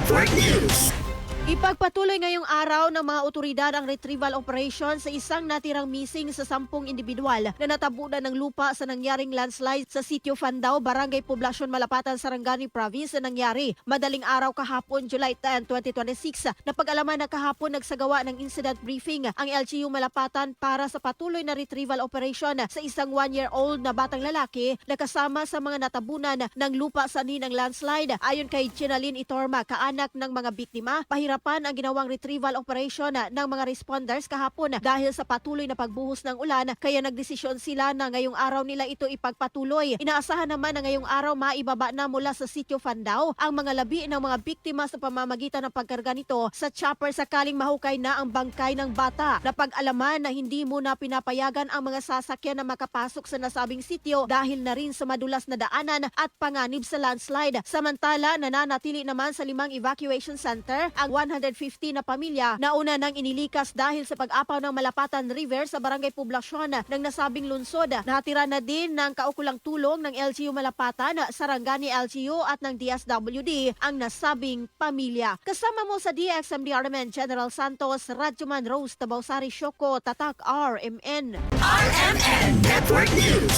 Network News. Ipagpatuloy ngayong araw ng mga otoridad ang retrieval operation sa isang natirang missing sa 10 individual na natabunan ng lupa sa nangyaring landslide sa Sitio Fandao, Barangay Poblacion, Malapatan, Sarangani Province na nangyari madaling araw kahapon, July 10, 2026. Napag-alaman na kahapon nagsagawa ng incident briefing ang LGU Malapatan para sa patuloy na retrieval operation sa isang 1-year-old na batang lalaki na kasama sa mga natabunan ng lupa sa ninang landslide. Ayon kay Chinalyn Itorma, kaanak ng mga biktima, pahirapan ang ginawang retrieval operation ng mga responders kahapon dahil sa patuloy na pagbuhos ng ulan, kaya nagdesisyon sila na ngayong araw nila ito ipagpatuloy. Inaasahan naman na ngayong araw maibaba na mula sa Sitio Fandao ang mga labi ng mga biktima sa pamamagitan ng pagkarga nito sa chopper sakaling mahukay na ang bangkay ng bata. Napag-alaman na hindi muna pinapayagan ang mga sasakyan na makapasok sa nasabing sitio dahil na rin sa madulas na daanan at panganib sa landslide. Samantala, nananatili naman sa 5 evacuation center ang 150 na pamilya na una nang inilikas dahil sa pag-apaw ng Malapatan River sa Barangay Poblacion ng nasabing lungsod. Natira na din ng kaukulang tulong ng LGU Malapatan, Sarangani LGU at ng DSWD ang nasabing pamilya. Kasama mo sa DXMD RMN General Santos, Radyoman Rose Tabausari Shoko, Tatak RMN. RMN Network News.